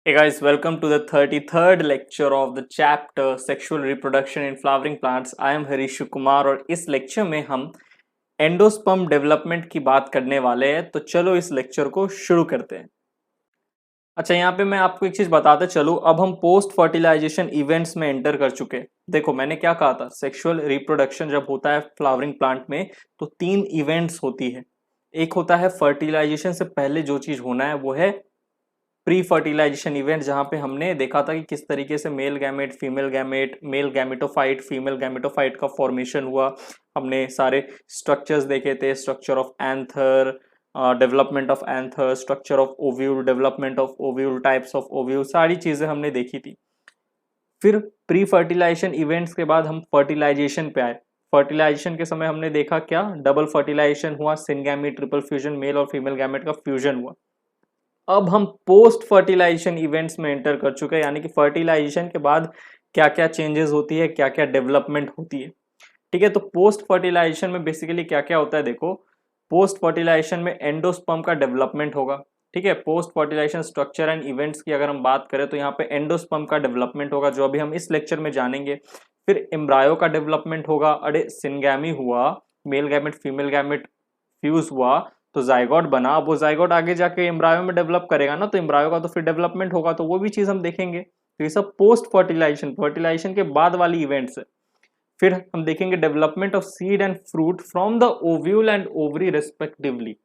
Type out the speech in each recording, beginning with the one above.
Hey guys, welcome to the 33rd lecture of the chapter Sexual Reproduction in Flowering Plants. I am Harish Kumar और इस lecture में हम endosperm development की बात करने वाले हैं। तो चलो इस लेक्चर को शुरू करते हैं। अच्छा, यहाँ पे मैं आपको एक चीज बताते चलूं, अब हम पोस्ट फर्टिलाइजेशन इवेंट्स में एंटर कर चुके हैं। देखो मैंने क्या कहा था, सेक्सुअल रिप्रोडक्शन जब होता है फ्लावरिंग प्लांट में तो 3 इवेंट्स होती है। एक होता है फर्टिलाइजेशन से पहले जो चीज होना है वो है प्री फर्टिलाइजेशन इवेंट, जहां पे हमने देखा था कि किस तरीके से male gamete, female gamete, male gametophyte, female gametophyte का फॉर्मेशन हुआ। हमने सारे स्ट्रक्चर्स देखे थे, structure of anther, development of anther, structure of ovule, development of ovule, types of ovule, सारी चीजें हमने देखी थी। फिर प्री फर्टिलाइजेशन इवेंट्स के बाद हम फर्टिलाइजेशन पे आए। फर्टिलाइजेशन के समय हमने देखा क्या, डबल फर्टिलाइजेशन हुआ, सिनगैमीट ट्रिपल फ्यूजन, मेल और फीमेल गैमेट का फ्यूजन हुआ। अब हम पोस्ट फर्टिलाइजेशन इवेंट्स में एंटर कर चुके हैं, यानी कि फर्टिलाइजेशन के बाद क्या क्या चेंजेस होती है, क्या क्या डेवलपमेंट होती है। ठीक है, तो पोस्ट फर्टिलाइजेशन में बेसिकली क्या क्या होता है, देखो पोस्ट फर्टिलाइजेशन में एंडोस्पर्म का डेवलपमेंट होगा। ठीक है, post fertilisation structure and events की अगर हम बात करें तो यहाँ पे एंडोस्पर्म का डेवलपमेंट होगा, जो अभी हम इस लेक्चर में जानेंगे। फिर एम्ब्रायो का डेवलपमेंट होगा, अरे सिनगैमी हुआ, male gamete female gamete fuse हुआ तो जाइगोट बना। अब वो जाइगोट आगे जाके एम्ब्रायो में डेवलप करेगा ना, तो एम्ब्रायो का तो फिर डेवलपमेंट होगा, तो वो भी चीज हम देखेंगे। तो ये सब पोस्ट फर्टिलाइजेशन, फर्टिलाइजेशन के बाद वाली इवेंट्स है। फिर हम देखेंगे development of seed and fruit from the ovule and ovary respectively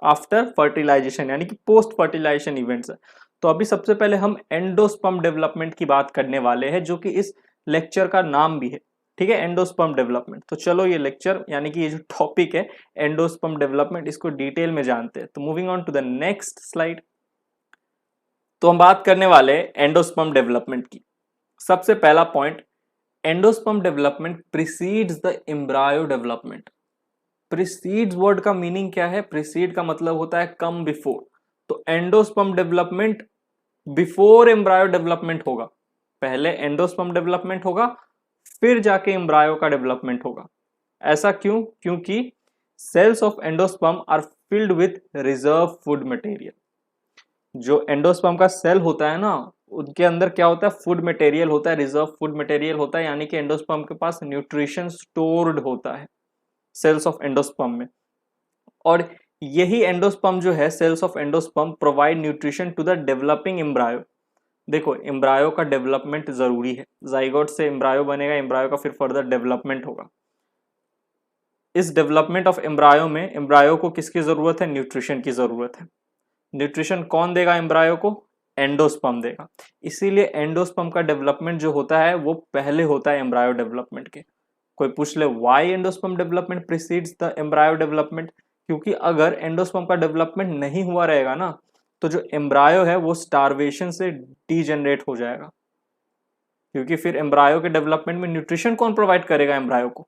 after fertilisation, यानी कि पोस्ट फर्टिलाइजेशन इवेंट्स है। तो अभी सबसे पहले हम एंडोस्पर्म डेवलपमेंट की बात करने वाले हैं, जो कि इस लेक्चर का नाम भी है। ठीक है, एंडोस्पर्म डेवलपमेंट। तो चलो ये लेक्चर यानी कि ये जो टॉपिक है एंडोस्पर्म डेवलपमेंट, इसको डिटेल में जानते हैं। तो moving on to the next slide. तो हम बात करने वाले हैं एंडोस्पर्म डेवलपमेंट की। सबसे पहला point, endosperm development precedes the embryo development. Precedes word का मीनिंग क्या है, प्रीसीड का मतलब होता है कम बिफोर। तो endosperm development before embryo development होगा। पहले एंडोस्पर्म डेवलपमेंट होगा, फिर जाके एम्ब्रायो का डेवलपमेंट होगा। ऐसा क्यों, क्योंकि cells of endosperm are filled with reserve food material. जो एंडोस्पर्म का सेल होता है ना, उनके अंदर क्या होता है, फूड मटेरियल होता है, रिजर्व फूड मटेरियल होता है, यानी कि एंडोस्पर्म के पास न्यूट्रिशन स्टोर्ड होता है सेल्स ऑफ एंडोस्पर्म में। और यही एंडोस्पर्म जो है, cells of endosperm provide nutrition to the developing embryo. देखो एम्ब्रायो का डेवलपमेंट जरूरी है, जाइगोट से एम्ब्रायो बनेगा, एम्ब्रायो का फिर फर्दर डेवलपमेंट होगा। इस डेवलपमेंट ऑफ एम्ब्रायो में एम्ब्रायो को किसकी जरूरत है, न्यूट्रिशन की जरूरत है। न्यूट्रिशन कौन देगा एम्ब्रायो को, एंडोस्पर्म देगा। इसीलिए एंडोस्पर्म का डेवलपमेंट जो होता है वो पहले होता है एम्ब्रायो डेवलपमेंट के। कोई पूछ ले why endosperm development precedes the embryo development, क्योंकि अगर एंडोस्पर्म का डेवलपमेंट नहीं हुआ रहेगा ना, तो जो एम्ब्रायो है वो स्टारवेशन से डीजनरेट हो जाएगा। क्योंकि फिर एम्ब्रायो के डेवलपमेंट में न्यूट्रिशन कौन प्रोवाइड करेगा एम्ब्रायो को,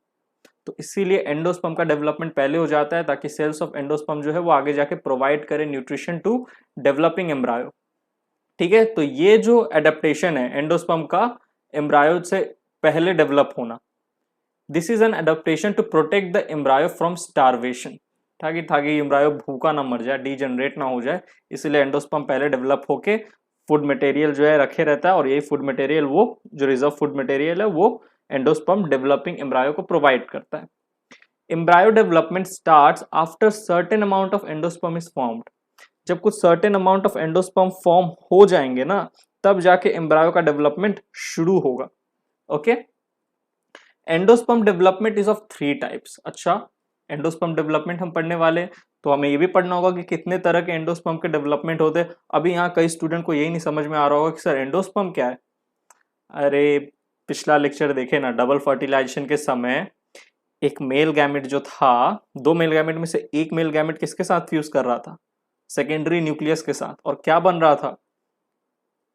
तो इसीलिए एंडोस्पर्म का डेवलपमेंट पहले हो जाता है, ताकि सेल्स ऑफ एंडोस्पर्म जो है वो आगे जाके प्रोवाइड करे न्यूट्रिशन टू डेवलपिंग एम्ब्रायो। ठीक है, तो ये जो एडेप्टेशन है एंडोस्पर्म का एम्ब्रायो से पहले डेवलप होना, this is an adaptation to protect the embryo from starvation, ताकि ताकि एम्ब्रायो भूखा ना मर जाए, डीजनरेट ना हो जाए। इसलिए एंडोस्पर्म पहले डेवलप होके फूड मटेरियल जो है रखे रहता है, और यही फूड मटेरियल, वो जो रिजर्व फूड मटेरियल है वो एंडोस्पर्म डेवलपिंग एम्ब्रायो को प्रोवाइड करता है। Embryo development starts after certain amount of endosperm is formed. जब कुछ certain amount of endosperm form हो जाएंगे ना, तब जाके एम्ब्रायो का डेवलपमेंट शुरू होगा। Okay, endosperm development is of 3 types. अच्छा, एंडोस्पर्म डेवलपमेंट हम पढ़ने वाले, तो हमें ये भी पढ़ना होगा कि कितने तरह के एंडोस्पर्म के डेवलपमेंट होते हैं। अभी यहाँ कई स्टूडेंट को यही नहीं समझ में आ रहा होगा कि सर एंडोस्पर्म क्या है। अरे पिछला लेक्चर देखे ना, डबल फर्टिलाइजेशन के समय एक मेल गैमेट जो था, 2 मेल गैमेट में से एक मेल गैमेट किसके साथ फ्यूज कर रहा था, सेकेंडरी न्यूक्लियस के साथ, और क्या बन रहा था,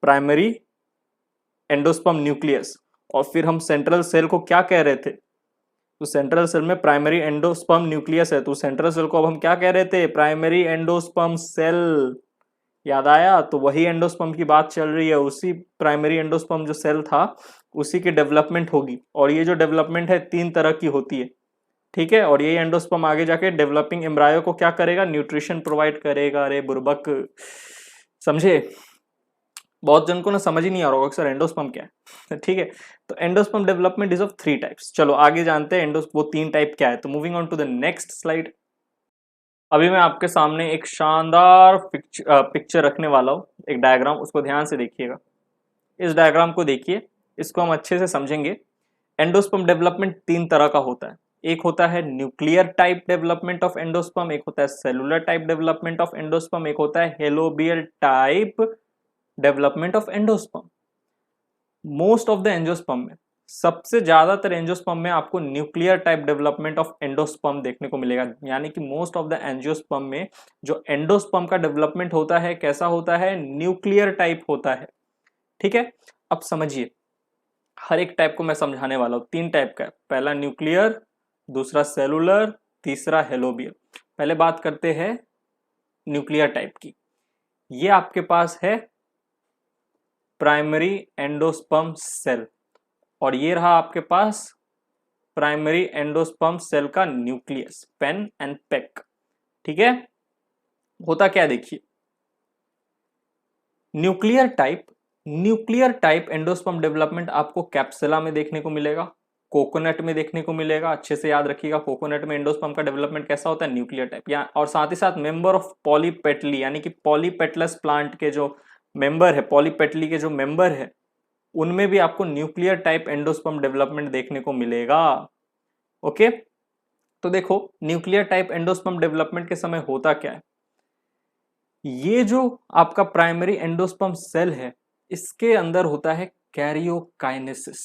प्राइमरी एंडोस्पर्म न्यूक्लियस। और फिर हम सेंट्रल सेल को क्या कह रहे थे, तो सेंट्रल सेल में प्राइमरी एंडोस्पर्म न्यूक्लियस है, तो सेंट्रल सेल को अब हम क्या कह रहे थे, प्राइमरी एंडोस्पर्म सेल। याद आया, तो वही एंडोस्पर्म की बात चल रही है, उसी प्राइमरी एंडोस्पर्म जो सेल था उसी की डेवलपमेंट होगी। और ये जो डेवलपमेंट है 3 तरह की होती है। ठीक है, और ये एंडोस्पर्म आगे जाके डेवलपिंग एम्ब्रायो को क्या करेगा, न्यूट्रिशन प्रोवाइड करेगा। अरे बुर्बक, समझे। बहुत जन को ना समझ ही नहीं आ रहा होगा सर एंडोस्पर्म क्या है। ठीक है, तो endosperm development is of 3 types. चलो आगे जानते हैं एंडोस वो 3 टाइप क्या है। तो moving on to the next slide. अभी मैं आपके सामने एक शानदार पिक्चर रखने वाला हूँ, एक डायग्राम, उसको ध्यान से देखिएगा। इस डायग्राम को देखिए, इसको हम अच्छे से समझेंगे। एंडोस्पर्म डेवलपमेंट 3 तरह का होता है। एक होता है nuclear type development of endosperm, एक होता है cellular type development of endosperm, एक होता है helobial type development of endosperm. Most of the angiosperm में, सबसे ज्यादातर एंजियोस्पर्म में आपको nuclear type development of endosperm देखने को मिलेगा। यानी कि मोस्ट ऑफ द एंजियोस्पर्म में जो एंडोस्पर्म का डेवलपमेंट होता है कैसा होता है, न्यूक्लियर टाइप होता है। ठीक है, अब समझिए, हर एक टाइप को मैं समझाने वाला हूं। 3 टाइप का है, पहला न्यूक्लियर, दूसरा सेलुलर, तीसरा हेलोबियल। पहले बात करते हैं न्यूक्लियर टाइप की। ये आपके पास है प्राइमरी एंडोस्पर्म सेल, और ये रहा आपके पास प्राइमरी एंडोस्पर्म सेल का न्यूक्लियस, पेन एंड पेक। ठीक है, होता क्या देखिए, न्यूक्लियर टाइप एंडोस्पर्म डेवलपमेंट आपको कैप्सुला में देखने को मिलेगा, कोकोनट में देखने को मिलेगा। अच्छे से याद रखिएगा, कोकोनट में एंडोस्पर्म का डेवलपमेंट कैसा होता है, न्यूक्लियर टाइप। या और साथ ही साथ मेंबर ऑफ पॉलीपेटली, यानी कि पॉलीपेटलस प्लांट के जो मेंबर है, पॉलीपेटली के जो मेंबर है, उनमें भी आपको न्यूक्लियर टाइप एंडोस्पर्म डेवलपमेंट देखने को मिलेगा। ओके, तो देखो न्यूक्लियर टाइप एंडोस्पर्म डेवलपमेंट के समय होता क्या है, ये जो आपका प्राइमरी एंडोस्पर्म सेल है, इसके अंदर होता है कैरियोकाइनेसिस।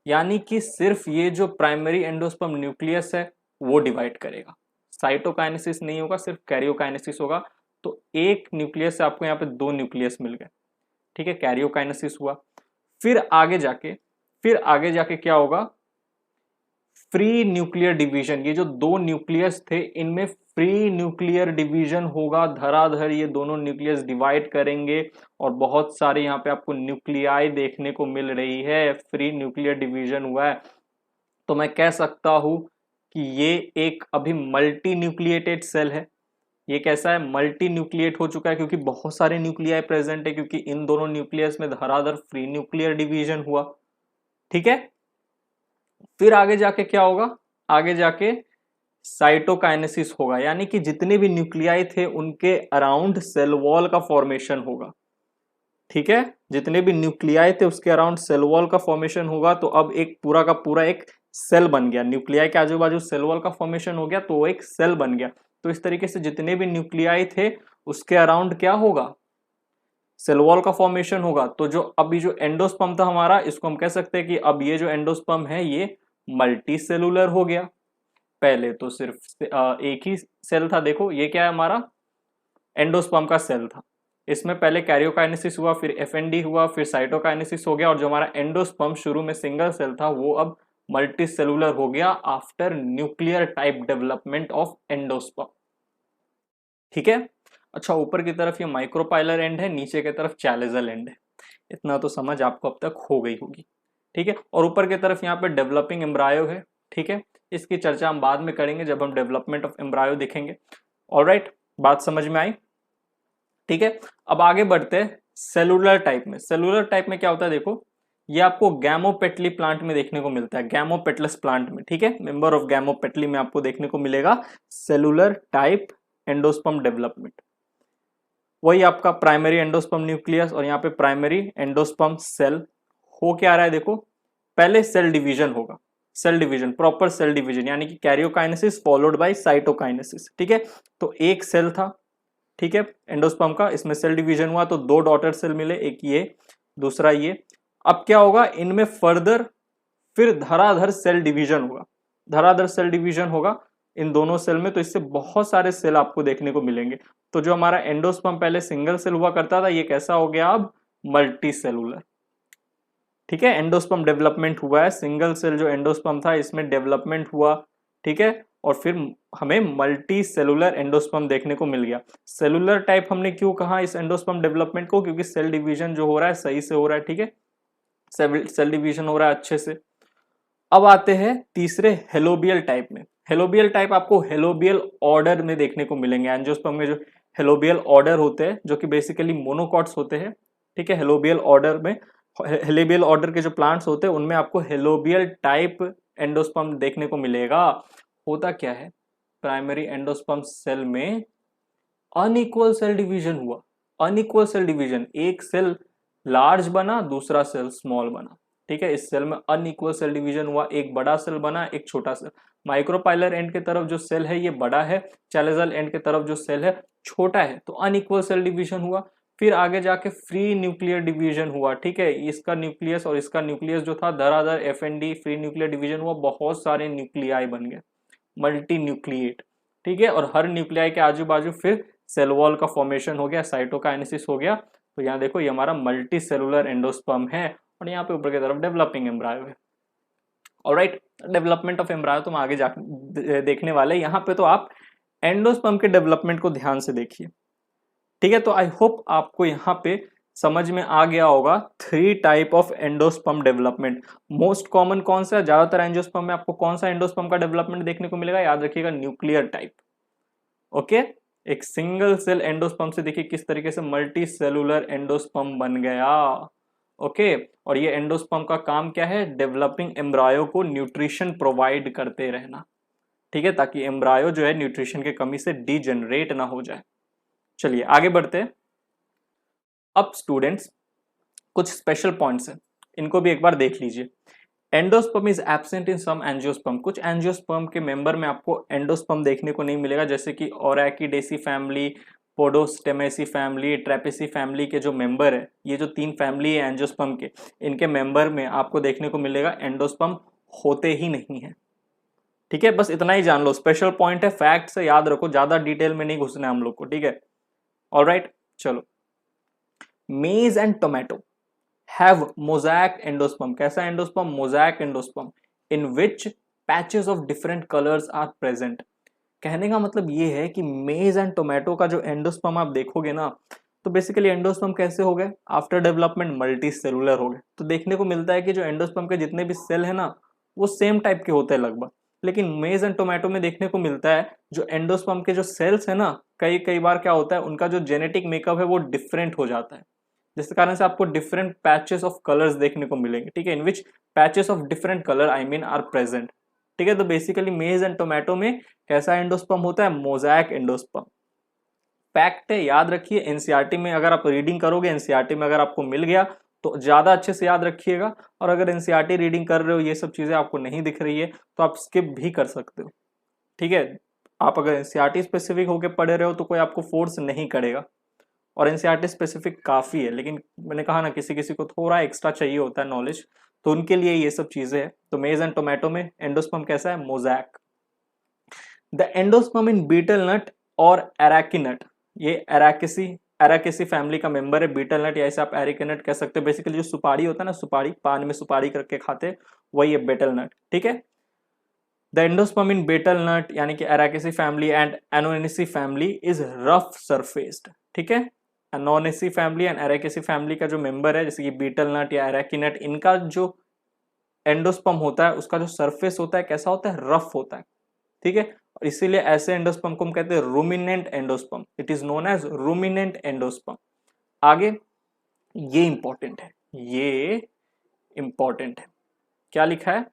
यानी कि सिर्फ ये जो प्राइमरी एंडोस्पर्म न्यूक्लियस है वो डिवाइड करेगा, साइटोकाइनेसिस नहीं होगा, सिर्फ कैरियोकाइनेसिस होगा। तो एक न्यूक्लियस से आपको यहाँ पे 2 न्यूक्लियस मिल गए। ठीक है, कैरियोकाइनेसिस हुआ। फिर आगे जाके क्या होगा, फ्री न्यूक्लियर डिवीजन। ये जो 2 न्यूक्लियस थे इनमें फ्री न्यूक्लियर डिवीजन होगा, धराधर ये दोनों न्यूक्लियस डिवाइड करेंगे और बहुत सारे यहाँ पे आपको न्यूक्लियाई देखने को मिल रही है, फ्री न्यूक्लियर डिवीजन हुआ है। तो मैं कह सकता हूं कि ये एक अभी मल्टी न्यूक्लिएटेड सेल है। ये कैसा है, मल्टी न्यूक्लिएट हो चुका है, क्योंकि बहुत सारे न्यूक्लियाई प्रेजेंट है, क्योंकि इन दोनों न्यूक्लियस में धराधर फ्री न्यूक्लियर डिवीजन हुआ। ठीक है, फिर आगे जाके क्या होगा, आगे जाके साइटोकाइनेसिस होगा, यानी कि जितने भी न्यूक्लियाई थे उनके अराउंड सेल वॉल का फॉर्मेशन होगा। ठीक है, जितने भी न्यूक्लियाई थे उसके अराउंड सेल वॉल का फॉर्मेशन होगा। तो अब एक पूरा का पूरा एक सेल बन गया, न्यूक्लियाई के आजू बाजू सेल वॉल का फॉर्मेशन हो गया, तो वो एक सेल बन गया। तो इस तरीके से जितने भी न्यूक्लियाई थे उसके अराउंड क्या होगा, सेल वॉल का फॉर्मेशन होगा। तो जो अभी जो एंडोस्पर्म था हमारा, इसको हम कह सकते हैं कि अब ये जो एंडोस्पर्म है ये मल्टी सेलुलर हो गया। पहले तो सिर्फ एक ही सेल था, देखो ये क्या है, हमारा एंडोस्पर्म का सेल था। इसमें पहले कैरियोकाइनेसिस हुआ, फिर एफएनडी हुआ, फिर साइटोकाइनेसिस हो गया, और जो हमारा एंडोस्पर्म शुरू में सिंगल सेल था वो अब मल्टी सेलुलर हो गया after nuclear type development of endosperm. ठीक है, अच्छा ऊपर की तरफ ये माइक्रोपाइलर एंड है, नीचे की तरफ चैलेजल एंड है। इतना तो समझ आपको अब तक हो गई होगी। ठीक है, और ऊपर की तरफ यहाँ पे डेवलपिंग एम्ब्रायो है। ठीक है, इसकी चर्चा हम बाद में करेंगे जब हम डेवलपमेंट ऑफ एम्ब्रायो देखेंगे। ऑलराइट, बात समझ में आई। ठीक है, अब आगे बढ़ते हैं सेलुलर टाइप में। सेलुलर टाइप में क्या होता है, देखो ये आपको गैमोपेटली प्लांट में देखने को मिलता है, गैमोपेटलस प्लांट में। ठीक है, मेंबर ऑफ गैमोपेटली में आपको देखने को मिलेगा सेलुलर टाइप एंडोस्पर्म डेवलपमेंट। वही आपका प्राइमरी एंडोस्पर्म न्यूक्लियस और यहाँ पे प्राइमरी एंडोस्पर्म सेल। हो क्या रहा है देखो, पहले सेल डिवीजन होगा, cell division, proper cell division, यानी कि कैरियोकाइनेसिस फॉलोड बाय साइटोकाइनेसिस। ठीक है, तो एक सेल था, ठीक है, एंडोस्पर्म का, इसमें सेल डिवीजन हुआ तो 2 डॉटर सेल मिले, एक ये दूसरा ये। अब क्या होगा, इनमें फर्दर फिर धराधर सेल डिवीजन होगा, धराधर सेल डिवीजन होगा इन दोनों सेल में। तो इससे बहुत सारे सेल आपको देखने को मिलेंगे। तो जो हमारा एंडोस्पर्म पहले सिंगल सेल हुआ करता था, ये कैसा हो गया अब मल्टी सेलुलर। ठीक है, एंडोस्पर्म डेवलपमेंट हुआ है, सिंगल सेल जो एंडोस्पर्म था इसमें डेवलपमेंट हुआ। ठीक है, और फिर हमें मल्टी सेलुलर एंडोस्पर्म देखने को मिल गया। सेलुलर टाइप हमने क्यों कहा इस एंडोस्पर्म डेवलपमेंट को, क्योंकि सेल डिवीजन जो हो रहा है सही से हो रहा है। ठीक है, सेल डिवीजन हो रहा है अच्छे से। अब आते हैं तीसरे हेलोबियल टाइप में। हेलोबियल टाइप आपको हेलोबियल ऑर्डर में देखने को मिलेंगे। एंजियोस्पर्म में जो हेलोबियल ऑर्डर होते हैं, जो कि बेसिकली मोनोकॉट्स होते हैं, ठीक है। हेलोबियल ऑर्डर में, हेलोबियल ऑर्डर के जो प्लांट्स होते हैं उनमें आपको हेलोबियल टाइप एंडोस्पर्म देखने को मिलेगा। होता क्या है, प्राइमरी एंडोस्पर्म सेल में अनइक्वल सेल डिवीजन हुआ, अनइक्वल सेल डिवीजन, एक सेल लार्ज बना दूसरा सेल स्मॉल बना। ठीक है, इस सेल में अनइक्वल सेल डिवीजन हुआ, एक बड़ा सेल बना एक छोटा सेल। माइक्रोपाइलर एंड के तरफ जो सेल है ये बड़ा है, चैलेजल एंड के तरफ जो सेल है छोटा है, तो अनइक्वल सेल डिवीजन हुआ। फिर आगे जाके फ्री न्यूक्लियर डिवीजन हुआ। ठीक है, इसका न्यूक्लियस और इसका न्यूक्लियस जो था धराधर एफएनडी फ्री न्यूक्लियर डिवीजन हुआ, बहुत सारे न्यूक्लियाई बन गए, मल्टी न्यूक्लिएट। ठीक है, और हर न्यूक्लियाई के आजू बाजू फिर सेल वॉल का फॉर्मेशन हो गया, साइटोकाइनेसिस हो गया। तो यहाँ देखो ये हमारा मल्टी सेलुलर एंडोस्पर्म है, और यहाँ पे ऊपर की तरफ डेवलपिंग एम्ब्रायो है। ऑलराइट, डेवलपमेंट ऑफ एम्ब्रायो तो हम आगे जा देखने वाले। यहाँ पे तो आप एंडोस्पर्म के डेवलपमेंट को ध्यान से देखिए। ठीक है, तो आई होप आपको यहाँ पे समझ में आ गया होगा 3 type of endosperm development. Most common कौन सा है, ज्यादातर एंजियोस्पर्म में आपको कौन सा एंडोस्पर्म का डेवलपमेंट देखने को मिलेगा, याद रखिएगा न्यूक्लियर टाइप। ओके, एक सिंगल सेल एंडोस्पर्म से देखिए किस तरीके से मल्टी सेलुलर एंडोस्पर्म बन गया। ओके, और ये एंडोस्पर्म का काम क्या है, डेवलपिंग एम्ब्रायो को न्यूट्रिशन प्रोवाइड करते रहना। ठीक है, ताकि एम्ब्रायो जो है न्यूट्रिशन की कमी से डीजनरेट ना हो जाए। चलिए आगे बढ़ते हैं। अब स्टूडेंट्स कुछ स्पेशल पॉइंट्स हैं, इनको भी एक बार देख लीजिए। Endosperm is absent in some angiosperm, कुछ एंजियोस्पर्म के मेंबर में आपको एंडोस्पर्म देखने को नहीं मिलेगा, जैसे कि Orchidaceae family, Podostemaceae family, Trapaceae family के जो मेंबर है, ये जो 3 फैमिली है एंजियोस्पर्म के, इनके मेंबर में आपको देखने को मिलेगा एंडोस्पर्म होते ही नहीं है। ठीक है, बस इतना ही जान लो, स्पेशल पॉइंट है, फैक्ट से याद रखो, ज्यादा डिटेल में नहीं घुसना है हम लोग को। ठीक है, ऑलराइट, चलो। मेज and tomato have mosaic endosperm, कैसा endosperm, mosaic endosperm, in which patches of different colors are present। कहने का मतलब ये है कि मेज एंड टोमेटो का जो एंडोस्पर्म आप देखोगे ना, तो बेसिकली एंडोस्पर्म कैसे हो गए, आफ्टर डेवलपमेंट मल्टी सेलुलर हो गए। तो देखने को मिलता है कि जो एंडोस्पर्म के जितने भी सेल है ना, वो सेम टाइप के होते हैं लगभग, लेकिन मेज एंड टोमेटो में देखने को मिलता है जो एंडोस्पर्म के जो सेल्स है ना, कई कई बार क्या होता है, उनका जो जेनेटिक मेकअप है वो डिफरेंट हो जाता है, जिसके कारण से आपको डिफरेंट पैचेस ऑफ कलर्स देखने को मिलेंगे। ठीक है, in which patches of different colour I mean are present. ठीक है, तो बेसिकली मेज एंड टोमेटो में कैसा एंडोस्पर्म होता है, मोज़ैक एंडोस्पर्म। फैक्ट है, याद रखिए, एनसीईआरटी में अगर आप रीडिंग करोगे, एनसीईआरटी में अगर आपको मिल गया तो ज्यादा अच्छे से याद रखिएगा, और अगर एनसीईआरटी रीडिंग कर रहे हो ये सब चीजें आपको नहीं दिख रही है तो आप स्किप भी कर सकते हो। ठीक है, आप अगर एनसीईआरटी स्पेसिफिक होकर पढ़े रहे हो तो कोई आपको फोर्स नहीं करेगा, और एनसीईआरटी स्पेसिफिक काफी है, लेकिन मैंने कहा ना किसी किसी को थोड़ा एक्स्ट्रा चाहिए होता है नॉलेज, तो उनके लिए ये सब चीजें हैं। तो मेज एंड टोमेटो में एंडोस्पर्म कैसा है, mosaic. The endosperm in betel nut और एराकिनट, ये एराकेसी फैमिली का मेंबर है। बीटल नट या इसे आप एराकिनट कह सकते हो, बेसिकली जो सुपारी होता है ना, सुपारी, पान में सुपारी करके खाते, वही है बेटल नट। ठीक है, the endosperm in betel nut यानी कि Arecaceae family and Annonaceae family is rough surfaced. ठीक है, Annonaceae family and Arecaceae family का जो मेंबर है, जैसे कि बीटल नट या एराकिनट, इनका जो एंडोस्पर्म होता है उसका जो सरफेस होता है कैसा होता है, रफ होता है। ठीक है, और इसीलिए ऐसे एंडोस्पर्म को हम कहते हैं ruminant endosperm, it is known as ruminant endosperm. आगे ये इंपॉर्टेंट है, ये इंपॉर्टेंट है, क्या लिखा है,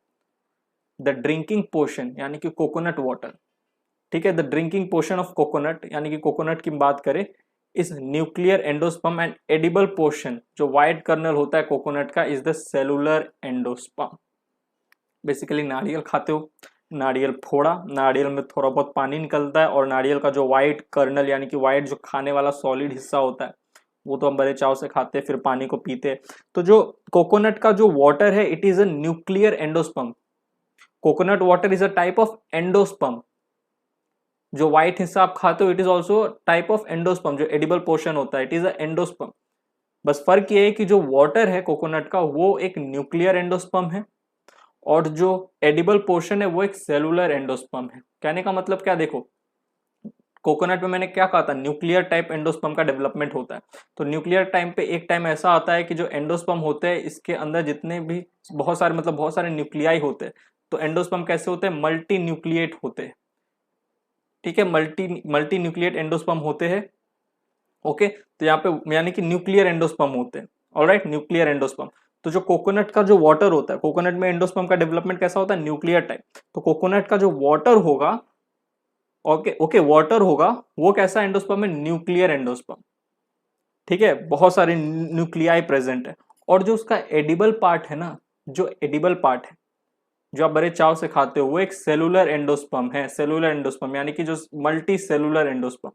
द ड्रिंकिंग पोर्शन यानी कि कोकोनट वाटर। ठीक है, the drinking portion of coconut यानी कि कोकोनट की बात करें, इस nuclear endosperm and edible portion जो व्हाइट कर्नल होता है कोकोनट का is the cellular endosperm. Basically नारियल खाते हो, नारियल फोड़ा, नारियल में थोड़ा बहुत पानी निकलता है, और नारियल का जो व्हाइट कर्नल यानी कि व्हाइट जो खाने वाला सॉलिड हिस्सा होता है वो तो हम बड़े चाव से खाते हैं, फिर पानी को पीते हैं। तो जो कोकोनट का जो वाटर है it is a nuclear endosperm. Coconut water is a type of endosperm. जो व्हाइट हिस्सा आप खाते हो it is also type of endosperm, जो एडिबल पोर्शन होता है इट इज अ एंडोस्पर्म। बस फर्क ये है कि जो वाटर है कोकोनट का वो एक न्यूक्लियर एंडोस्पर्म है, और जो एडिबल पोर्शन है वो एक सेलुलर एंडोस्पर्म है। कहने का मतलब क्या, देखो कोकोनट में मैंने क्या कहा था, न्यूक्लियर टाइप एंडोस्पर्म का डेवलपमेंट होता है। तो न्यूक्लियर टाइम पे एक टाइम ऐसा आता है कि जो एंडोस्पर्म होते हैं इसके अंदर जितने भी बहुत सारे न्यूक्लियाई होते हैं, तो एंडोस्पर्म कैसे होते हैं, मल्टी न्यूक्लिएट होते हैं। ठीक है, मल्टी न्यूक्लिएट एंडोस्पर्म होते हैं, ओके, तो यहाँ पे यानी कि न्यूक्लियर एंडोस्पर्म होते हैं। Alright, nuclear endosperm. तो जो कोकोनट का जो वाटर होता है, कोकोनट में एंडोस्पर्म का डेवलपमेंट कैसा होता है, न्यूक्लियर टाइप। तो कोकोनट का जो वाटर होगा, ओके वाटर होगा, वो कैसा एंडोस्पर्म है, न्यूक्लियर एंडोस्पर्म। ठीक है, बहुत सारे न्यूक्लियाई प्रेजेंट है। और जो उसका एडिबल पार्ट है ना, जो एडिबल पार्ट है, जो आप बड़े चाव से खाते हो, वो एक सेलुलर एंडोस्पर्म है। सेलुलर एंडोस्पर्म यानी कि जो multi cellular endosperm.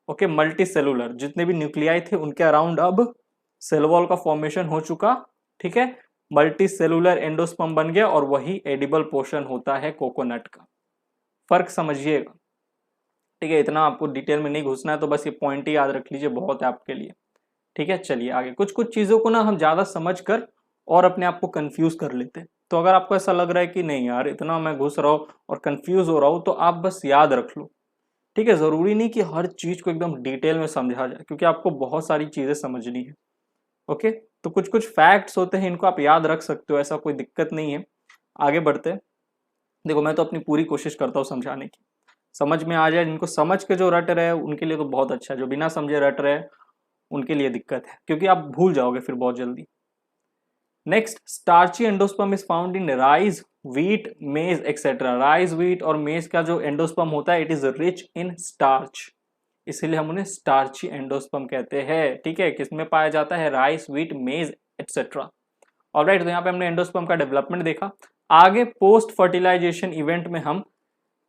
Okay, multi cellular, जितने भी न्यूक्लियाई थे उनके अराउंड अब सेल वॉल का फॉर्मेशन हो चुका। ठीक है, मल्टी सेलुलर एंडोस्पर्म बन गया और वही एडिबल पोर्शन होता है कोकोनट का। फर्क समझिएगा। ठीक है, इतना आपको डिटेल में नहीं घुसना है, तो बस ये पॉइंट ही याद रख लीजिए, बहुत है आपके लिए। ठीक है, चलिए आगे। कुछ कुछ चीजों को ना हम ज्यादा समझ कर और अपने आप को कंफ्यूज कर लेते हैं। तो अगर आपको ऐसा लग रहा है कि नहीं यार इतना मैं घुस रहा हूँ और कंफ्यूज हो रहा हूँ, तो आप बस याद रख लो। ठीक है, जरूरी नहीं कि हर चीज को एकदम डिटेल में समझा जाए, क्योंकि आपको बहुत सारी चीजें समझनी है। ओके, तो कुछ कुछ फैक्ट्स होते हैं, इनको आप याद रख सकते हो, ऐसा कोई दिक्कत नहीं है। आगे बढ़ते हैं। देखो, मैं तो अपनी पूरी कोशिश करता हूँ समझाने की, समझ में आ जाए। जिनको समझ के जो रट रहे हैं उनके लिए तो बहुत अच्छा है, जो बिना समझे रट रहे हैं उनके लिए दिक्कत है, क्योंकि आप भूल जाओगे फिर बहुत जल्दी। Next, starchy endosperm is found in rice, wheat, मेज एक्सेट्रा। राइस, व्हीट और मेज का जो एंडोस्पर्म होता है, it is rich in starch, इसीलिए हम उन्हें स्टार्ची एंडोस्पर्म कहते हैं। ठीक है, किसमें पाया जाता है, राइस, व्हीट, मेज एक्सेट्रा। ऑलराइट, तो यहाँ पे हमने एंडोस्पर्म का डेवलपमेंट देखा। आगे पोस्ट फर्टिलाइजेशन इवेंट में हम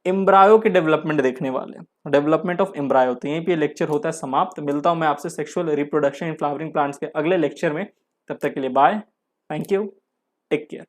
एम्ब्रायो के डेवलपमेंट देखने वाले हैं, डेवलपमेंट ऑफ एम्ब्रायो। तो यहीं पे लेक्चर होता है समाप्त। मिलता हूं मैं आपसे sexual reproduction in flowering plants के अगले लेक्चर में। तब तक के लिए bye, thank you, take care.